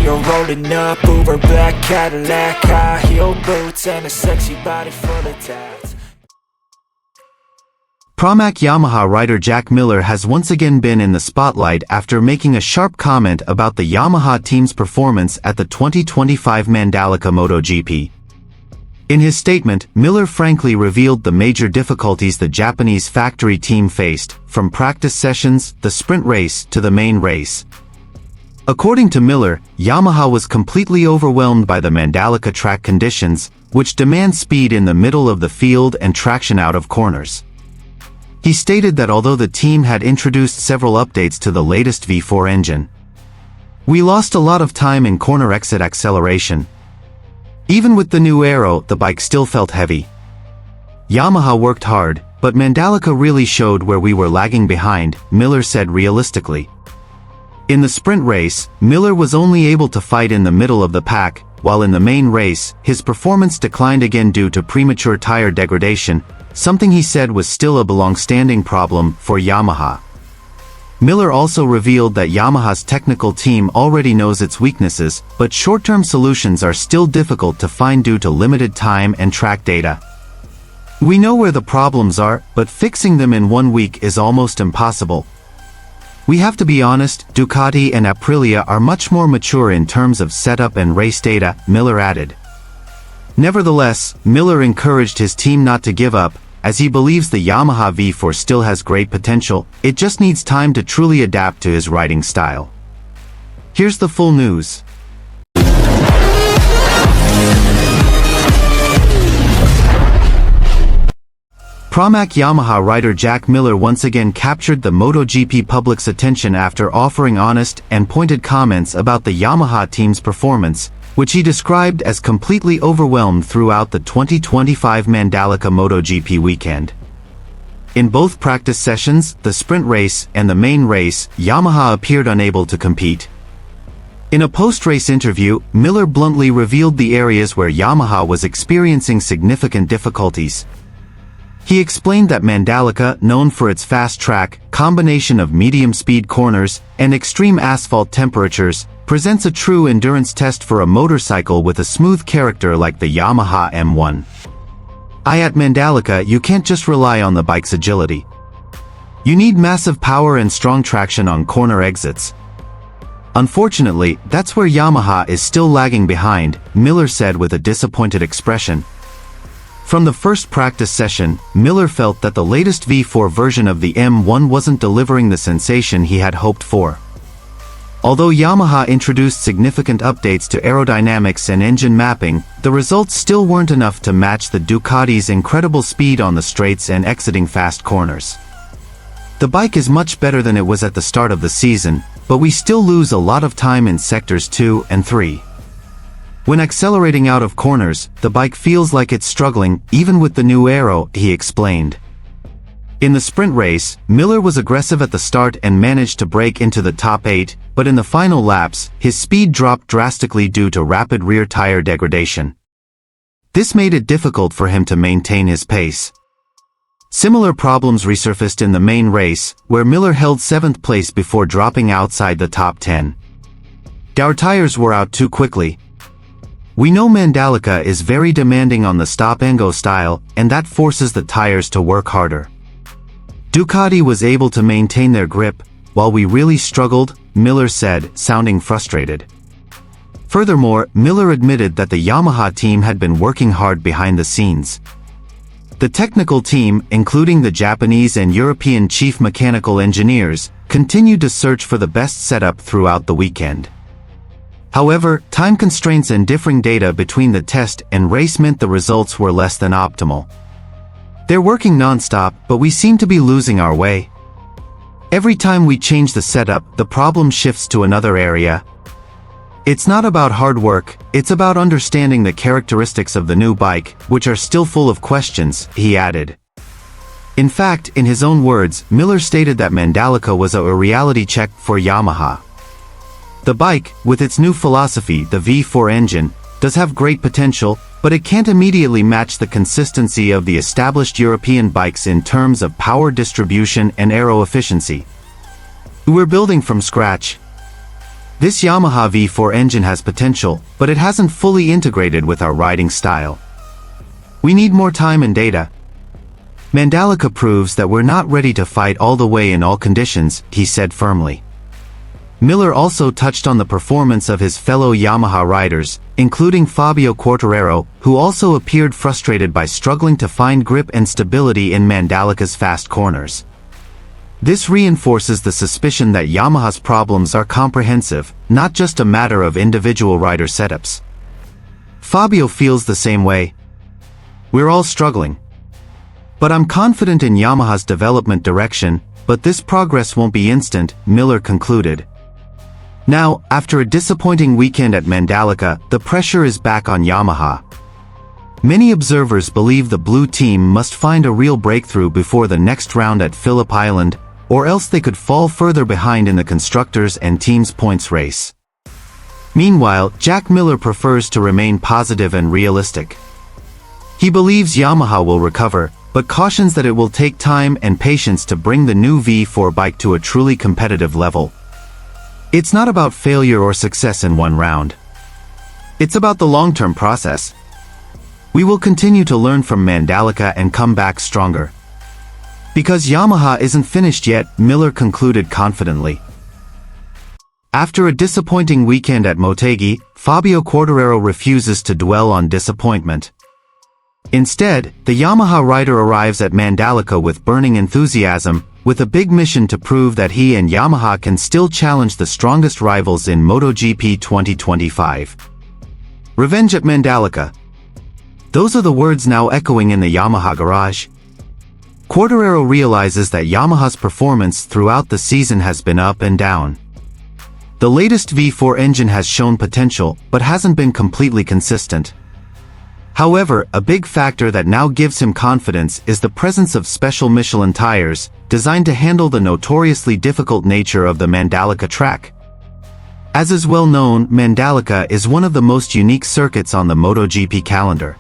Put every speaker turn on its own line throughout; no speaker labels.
You're rolling up, Uber black Cadillac, high heel boots, and a sexy body full of tats.
Pramac Yamaha rider Jack Miller has once again been in the spotlight after making a sharp comment about the Yamaha team's performance at the 2025 Mandalika MotoGP. In his statement, Miller frankly revealed the major difficulties the Japanese factory team faced, from practice sessions, the sprint race, to the main race. According to Miller, Yamaha was completely overwhelmed by the Mandalika track conditions, which demand speed in the middle of the field and traction out of corners. He stated that although the team had introduced several updates to the latest V4 engine, we lost a lot of time in corner exit acceleration. Even with the new aero, the bike still felt heavy. Yamaha worked hard, but Mandalika really showed where we were lagging behind, Miller said realistically. In the sprint race, Miller was only able to fight in the middle of the pack, while in the main race, his performance declined again due to premature tire degradation, something he said was still a long-standing problem for Yamaha. Miller also revealed that Yamaha's technical team already knows its weaknesses, but short-term solutions are still difficult to find due to limited time and track data. We know where the problems are, but fixing them in 1 week is almost impossible. We have to be honest, Ducati and Aprilia are much more mature in terms of setup and race data, Miller added. Nevertheless, Miller encouraged his team not to give up, as he believes the Yamaha V4 still has great potential, it just needs time to truly adapt to his riding style. Here's the full news. Pramac Yamaha rider Jack Miller once again captured the MotoGP public's attention after offering honest and pointed comments about the Yamaha team's performance, which he described as completely overwhelmed throughout the 2025 Mandalika MotoGP weekend. In both practice sessions, the sprint race and the main race, Yamaha appeared unable to compete. In a post-race interview, Miller bluntly revealed the areas where Yamaha was experiencing significant difficulties. He explained that Mandalika, known for its fast track, combination of medium-speed corners, and extreme asphalt temperatures, presents a true endurance test for a motorcycle with a smooth character like the Yamaha M1. At Mandalika, you can't just rely on the bike's agility. You need massive power and strong traction on corner exits. Unfortunately, that's where Yamaha is still lagging behind, Miller said with a disappointed expression. From the first practice session, Miller felt that the latest V4 version of the M1 wasn't delivering the sensation he had hoped for. Although Yamaha introduced significant updates to aerodynamics and engine mapping, the results still weren't enough to match the Ducati's incredible speed on the straights and exiting fast corners. The bike is much better than it was at the start of the season, but we still lose a lot of time in sectors 2 and 3. When accelerating out of corners, the bike feels like it's struggling, even with the new aero, he explained. In the sprint race, Miller was aggressive at the start and managed to break into the top 8, but in the final laps, his speed dropped drastically due to rapid rear tire degradation. This made it difficult for him to maintain his pace. Similar problems resurfaced in the main race, where Miller held 7th place before dropping outside the top 10. Our tires wore out too quickly. We know Mandalika is very demanding on the stop-and-go style, and that forces the tires to work harder. Ducati was able to maintain their grip, while we really struggled, Miller said, sounding frustrated. Furthermore, Miller admitted that the Yamaha team had been working hard behind the scenes. The technical team, including the Japanese and European chief mechanical engineers, continued to search for the best setup throughout the weekend. However, time constraints and differing data between the test and race meant the results were less than optimal. They're working non-stop, but we seem to be losing our way. Every time we change the setup, the problem shifts to another area. It's not about hard work, it's about understanding the characteristics of the new bike, which are still full of questions, he added. In fact, in his own words, Miller stated that Mandalika was a reality check for Yamaha. The bike, with its new philosophy, the V4 engine, does have great potential, but it can't immediately match the consistency of the established European bikes in terms of power distribution and aero efficiency. We're building from scratch. This Yamaha V4 engine has potential, but it hasn't fully integrated with our riding style. We need more time and data. Mandalika proves that we're not ready to fight all the way in all conditions, he said firmly. Miller also touched on the performance of his fellow Yamaha riders, including Fabio Quartararo, who also appeared frustrated by struggling to find grip and stability in Mandalika's fast corners. This reinforces the suspicion that Yamaha's problems are comprehensive, not just a matter of individual rider setups. Fabio feels the same way. We're all struggling. But I'm confident in Yamaha's development direction, but this progress won't be instant, Miller concluded. Now, after a disappointing weekend at Mandalika, the pressure is back on Yamaha. Many observers believe the blue team must find a real breakthrough before the next round at Phillip Island, or else they could fall further behind in the constructors' and teams' points race. Meanwhile, Jack Miller prefers to remain positive and realistic. He believes Yamaha will recover, but cautions that it will take time and patience to bring the new V4 bike to a truly competitive level. It's not about failure or success in one round. It's about the long-term process. We will continue to learn from Mandalika and come back stronger. Because Yamaha isn't finished yet, Miller concluded confidently. After a disappointing weekend at Motegi, Fabio Quartararo refuses to dwell on disappointment. Instead, the Yamaha rider arrives at Mandalika with burning enthusiasm, with a big mission to prove that he and Yamaha can still challenge the strongest rivals in MotoGP 2025. Revenge at Mandalika. Those are the words now echoing in the Yamaha garage. Quartararo realizes that Yamaha's performance throughout the season has been up and down. The latest V4 engine has shown potential, but hasn't been completely consistent. However, a big factor that now gives him confidence is the presence of special Michelin tires, designed to handle the notoriously difficult nature of the Mandalika track. As is well known, Mandalika is one of the most unique circuits on the MotoGP calendar.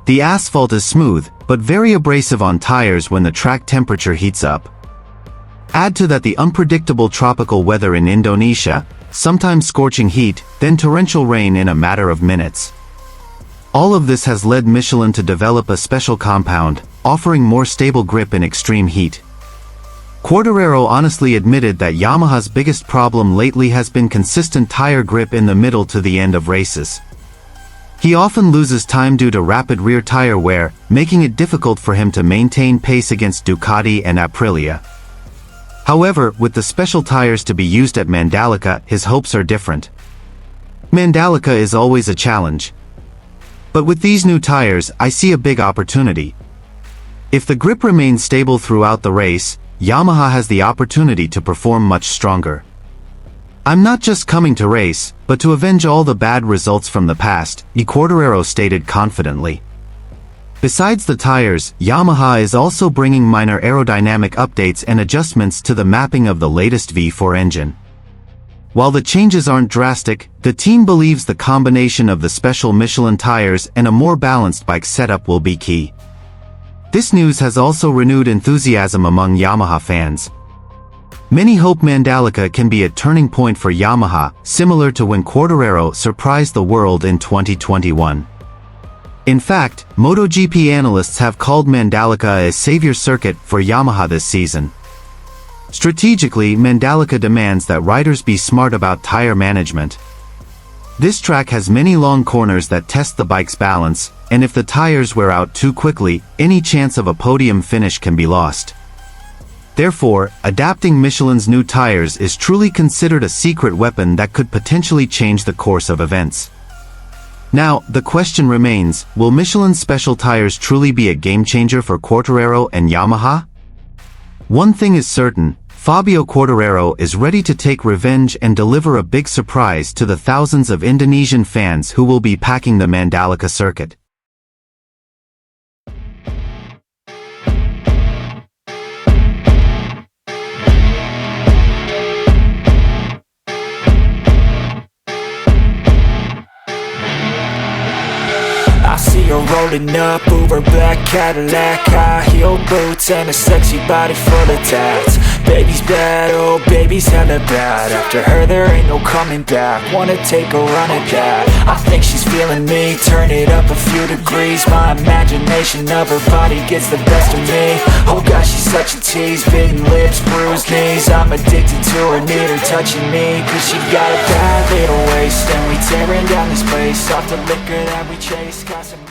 The asphalt is smooth, but very abrasive on tires when the track temperature heats up. Add to that the unpredictable tropical weather in Indonesia, sometimes scorching heat, then torrential rain in a matter of minutes. All of this has led Michelin to develop a special compound, offering more stable grip in extreme heat. Quartararo honestly admitted that Yamaha's biggest problem lately has been consistent tire grip in the middle to the end of races. He often loses time due to rapid rear tire wear, making it difficult for him to maintain pace against Ducati and Aprilia. However, with the special tires to be used at Mandalika, his hopes are different. Mandalika is always a challenge. But with these new tires, I see a big opportunity. If the grip remains stable throughout the race, Yamaha has the opportunity to perform much stronger. I'm not just coming to race, but to avenge all the bad results from the past, Quartararo stated confidently. Besides the tires, Yamaha is also bringing minor aerodynamic updates and adjustments to the mapping of the latest V4 engine. While the changes aren't drastic, the team believes the combination of the special Michelin tires and a more balanced bike setup will be key. This news has also renewed enthusiasm among Yamaha fans. Many hope Mandalika can be a turning point for Yamaha, similar to when Quartararo surprised the world in 2021. In fact, MotoGP analysts have called Mandalika a savior circuit for Yamaha this season. Strategically, Mandalika demands that riders be smart about tire management. This track has many long corners that test the bike's balance, and if the tires wear out too quickly, any chance of a podium finish can be lost. Therefore, adapting Michelin's new tires is truly considered a secret weapon that could potentially change the course of events. Now, the question remains, will Michelin's special tires truly be a game-changer for Quartararo and Yamaha? One thing is certain, Fabio Quartararo is ready to take revenge and deliver a big surprise to the thousands of Indonesian fans who will be packing the Mandalika circuit.
I see your rolling up, Uber black Cadillac, high heel boots and a sexy body full of tats. Baby's bad, oh baby's hella bad. After her there ain't no coming back. Wanna take a run at that. I think she's feeling me, turn it up a few degrees. My imagination of her body gets the best of me. Oh gosh, she's such a tease, bitten lips, bruised knees. I'm addicted to her, need her touching me, cause she got a bad little waist. And we tearing down this place off the liquor that we chase. Got some